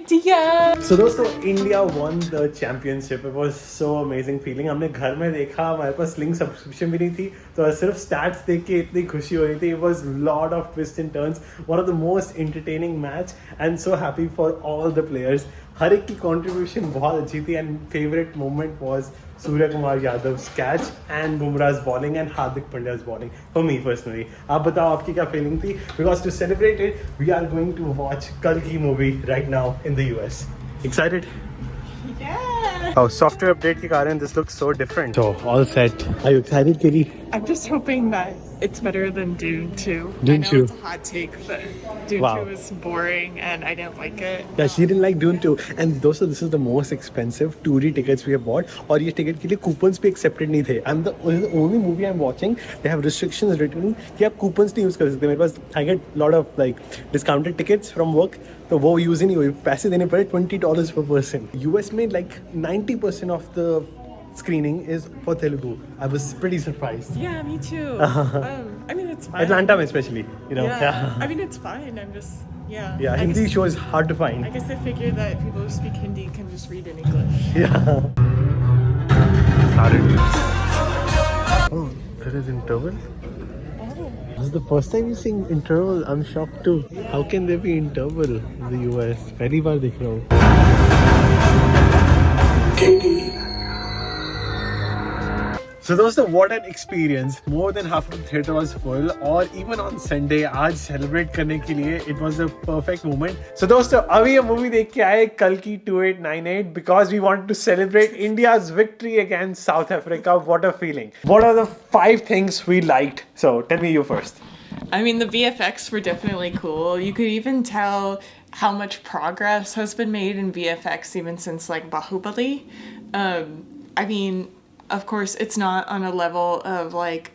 दिया. So दोस्तों, India won the championship. It was so amazing feeling. हमने घर में देखा, हमारे पास लिंक सब्सक्रिप्शन भी नहीं थी, तो सिर्फ स्टैट्स देख के इतनी खुशी हो रही थी. It was lot of twists and turns. One of the most entertaining match, and so happy for all the players. हर एक की contribution बहुत अच्छी थी, and favorite moment was Surya Kumar Yadav's catch and Bumrah's bowling and Hardik Pandya's bowling. For me personally, आप बताओ आपकी क्या feeling थी? Because to celebrate it, we are going to watch Kalki movie right now in the US. Excited? Yeah. Oh, software update के कारण this looks so different. So all set. Are you excited, Katie? I'm just hoping that it's better than Dune 2. Dune 2. I know it's a hot take, but Dune 2 is boring and I didn't like it. Yeah, she didn't like Dune 2. And also, this is the most expensive 2D tickets we have bought. और ये ticket के लिए coupons भी accepted नहीं थे. I'm the only movie I'm watching. They have restrictions written कि आप coupons नहीं use कर सकते. मेरे पास I get lot of like discounted tickets from work. तो वो use ही नहीं हुई. पैसे देने पड़े $20 per person. US में like 90% of the screening is for Telugu. I was pretty surprised. Yeah, me too. I mean, it's fine. Atlanta especially, you know. Yeah. I mean, it's fine. I'm just, yeah. Yeah, Hindi show is hard to find. I guess they figured that people who speak Hindi can just read in English. Yeah. Started. Oh, there is interval. This is the first time you're seeing interval. I'm shocked too. How can there be interval in the US? पहली बार देख रहा हूँ. So दोस्तों, what an experience. More than half of the theatre was full. और even on Sunday, आज celebrate करने के लिए it was a perfect moment. So दोस्तों, अभी ये movie देख के आए Kalki 2898 because we wanted to celebrate India's victory against South Africa. What a feeling. What are the 5 things we liked? So tell me you first. I mean, the VFX were definitely cool. You could even tell how much progress has been made in VFX even since like Bahubali. I mean, of course, it's not on a level of like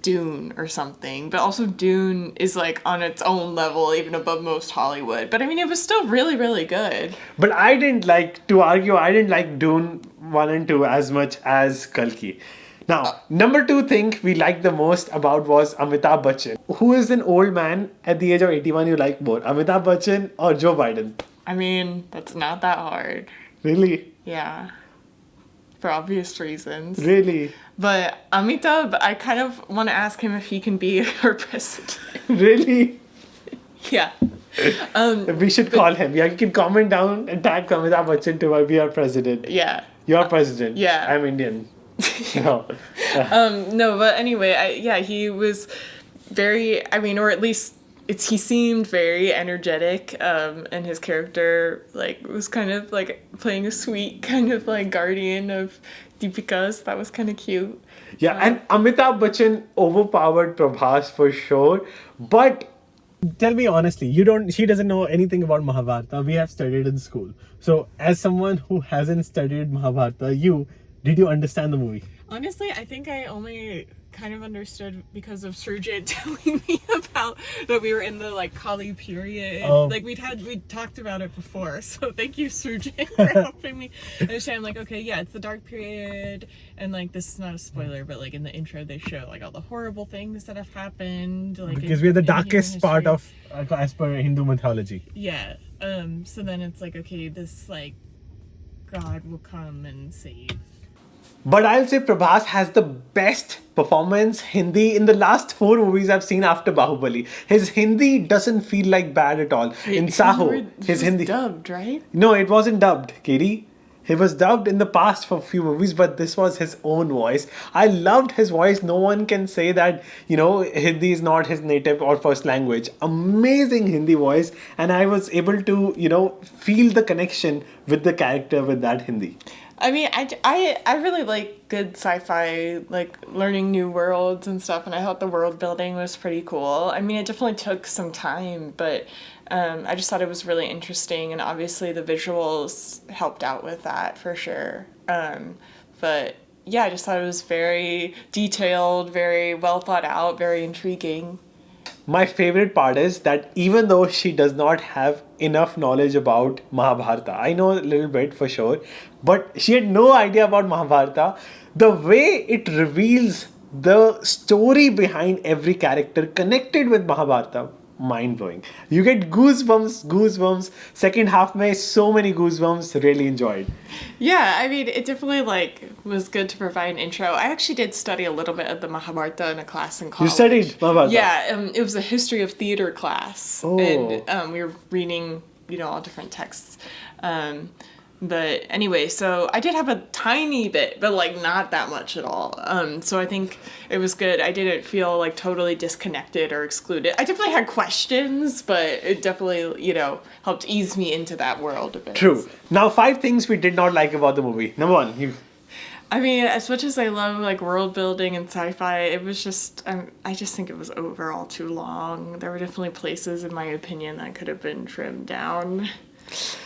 Dune or something, but also Dune is like on its own level, even above most Hollywood. But I mean, it was still really, really good. But I didn't like, to argue, I didn't like Dune 1 and 2 as much as Kalki. Now, number 2 thing we liked the most about was Amitabh Bachchan. Who is an old man at the age of 81 you like more, Amitabh Bachchan or Joe Biden? I mean, that's not that hard. Really? Yeah. For obvious reasons. Really? But Amitabh, I kind of want to ask him if he can be our president. Really? Yeah. We should call him. Yeah, you can comment down and tag Amitabh Bachchan to be our president. Yeah. You're president. Yeah. I'm Indian. No. No, but anyway, he was very, I mean, or at least he seemed very energetic, and his character like was kind of like playing a sweet kind of like guardian of Deepika's. That was kind of cute. Yeah, and Amitabh Bachchan overpowered Prabhas for sure. But tell me honestly, she doesn't know anything about Mahabharata. We have studied in school. So as someone who hasn't studied Mahabharata, did you understand the movie? Honestly, I think I only kind of understood because of Surjit telling me about that we were in the like Kali period. Like we'd talked about it before. So thank you, Surjit, for helping me understand. I'm like, okay, yeah, it's the dark period, and like this is not a spoiler, but like in the intro they show like all the horrible things that have happened. Like because we're the darkest part of as per Hindu mythology. Yeah. So then it's like, okay, this like God will come and save. But I'll say Prabhas has the best performance Hindi in the last 4 movies I've seen after Bahubali. His Hindi doesn't feel like bad at all. In Saho, his Hindi dubbed, right? No, it wasn't dubbed, Katie. He was dubbed in the past for a few movies, but this was his own voice. I loved his voice. No one can say that, Hindi is not his native or first language. Amazing Hindi voice. And I was able to, feel the connection with the character with that Hindi. I mean, I really like good sci-fi, like learning new worlds and stuff, and I thought the world building was pretty cool. I mean, it definitely took some time, but I just thought it was really interesting, and obviously the visuals helped out with that for sure. But yeah, I just thought it was very detailed, very well thought out, very intriguing. My favorite part is that even though she does not have enough knowledge about Mahabharata, I know a little bit for sure, but she had no idea about Mahabharata. The way it reveals the story behind every character connected with Mahabharata mind blowing. You get goosebumps. Second half में so many goosebumps. Really enjoyed. Yeah, I mean, it definitely was good to provide an intro. I actually did study a little bit of the Mahabharata in a class in college. You studied Mahabharata? Yeah, it was a history of theater class, and we were reading, all different texts. But anyway, so I did have a tiny bit, but not that much at all. So I think it was good. I didn't feel totally disconnected or excluded. I definitely had questions, but it definitely, helped ease me into that world a bit. True. Now, 5 things we did not like about the movie. Number 1, I mean, as much as I love world building and sci-fi, it was just I just think it was overall too long. There were definitely places, in my opinion, that could have been trimmed down.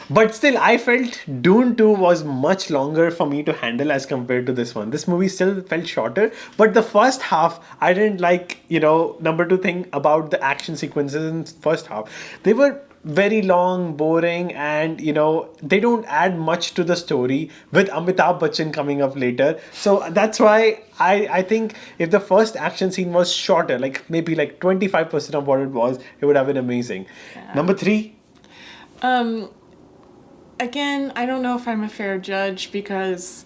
But still, I felt Dune 2 was much longer for me to handle as compared to this one. This movie still felt shorter, but the first half, I didn't like, number 2 thing about the action sequences in first half. They were very long, boring, and, they don't add much to the story with Amitabh Bachchan coming up later. So that's why I think if the first action scene was shorter, maybe 25% of what it was, it would have been amazing. Yeah. Number 3? Again, I don't know if I'm a fair judge because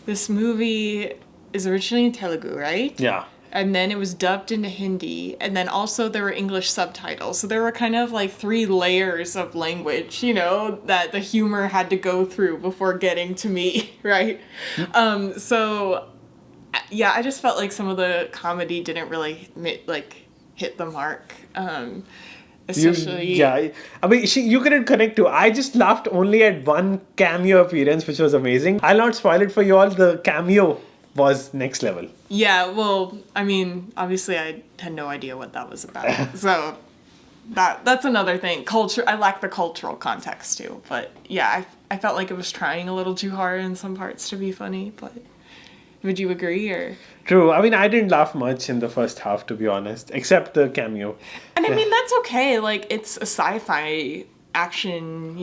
this movie is originally in Telugu, right? Yeah. And then it was dubbed into Hindi, and then also there were English subtitles. So there were kind of 3 layers of language, that the humor had to go through before getting to me, right? So yeah, I just felt like some of the comedy didn't really hit the mark. Especially, I mean, you couldn't connect to. I just laughed only at one cameo appearance, which was amazing. I'll not spoil it for you all. The cameo was next level. Yeah, well, I mean, obviously, I had no idea what that was about. So that's another thing. Culture. I lack the cultural context too. But yeah, I felt like it was trying a little too hard in some parts to be funny. But would you agree or? True. I mean, I didn't laugh much in the first half, to be honest, except the cameo. And I mean, that's okay. It's a sci-fi action,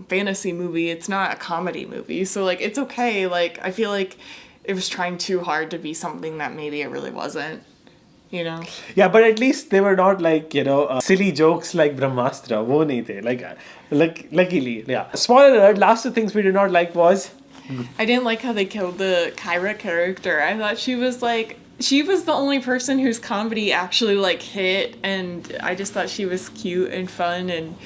fantasy movie. It's not a comedy movie. So, it's okay. I feel like it was trying too hard to be something that maybe it really wasn't, Yeah, but at least they were not silly jokes like Brahmastra. Wo nahi the. Luckily, yeah. Spoiler alert, last 2 things we did not like was... I didn't like how they killed the Kyra character. I thought she was the only person whose comedy actually hit, and I just thought she was cute and fun and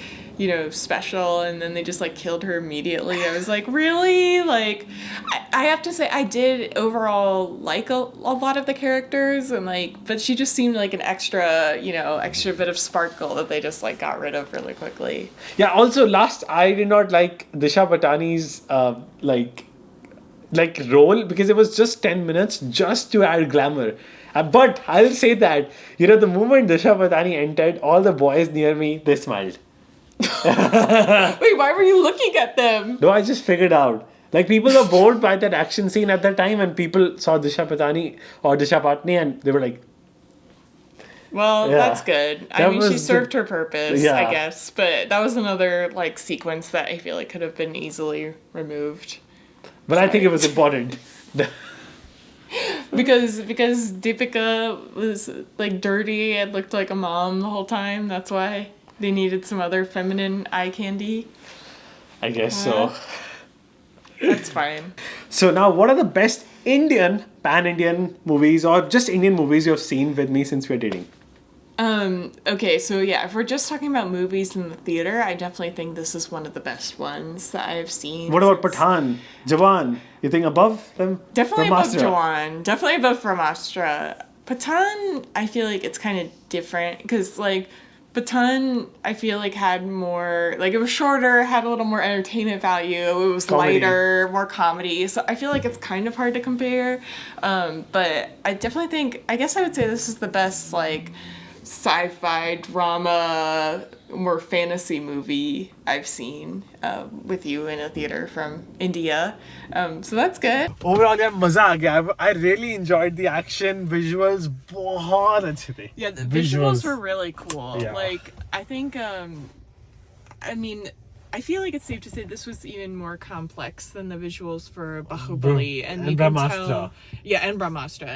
special, and then they just killed her immediately. I was like, really? I have to say I did overall like a lot of the characters, and but she just seemed like an extra bit of sparkle that they just got rid of really quickly. Yeah, also last, I did not like Disha Patani's role, because it was just 10 minutes just to add glamour. But I'll say that, the moment Disha Patani entered, all the boys near me, they smiled. Wait, why were you looking at them? No, I just figured out. People were bored by that action scene at that time, and people saw Disha Patani or Disha Patni, and they were like... Well, that's good. I mean, she served her purpose, I guess. But that was another, sequence that I feel could have been easily removed. But I think it was important. because Deepika was dirty and looked like a mom the whole time. That's why they needed some other feminine eye candy. I guess so. That's fine. So now, what are the best pan-Indian movies, or just Indian movies you have seen with me since we're dating? Okay, so yeah, if we're just talking about movies in the theater, I definitely think this is one of the best ones that I've seen. What about Pathaan, Jawan? You think above them? Definitely above Jawan. Definitely above Brahmastra. Pathaan, I feel like it's kind of different, because Pathaan, I feel had more, it was shorter, had a little more entertainment value, it was lighter, more comedy, so I feel it's kind of hard to compare, but I definitely think, I guess I would say this is the best, sci-fi drama, more fantasy movie I've seen with you in a theater from India. So that's good. Overall, yeah, maza aa gaya. I really enjoyed the action, visuals, bahut achhe the. Yeah, the visuals were really cool. Yeah. I think, I mean, I feel it's safe to say this was even more complex than the visuals for Bahubali and Brahmastra. Yeah, and Brahmastra.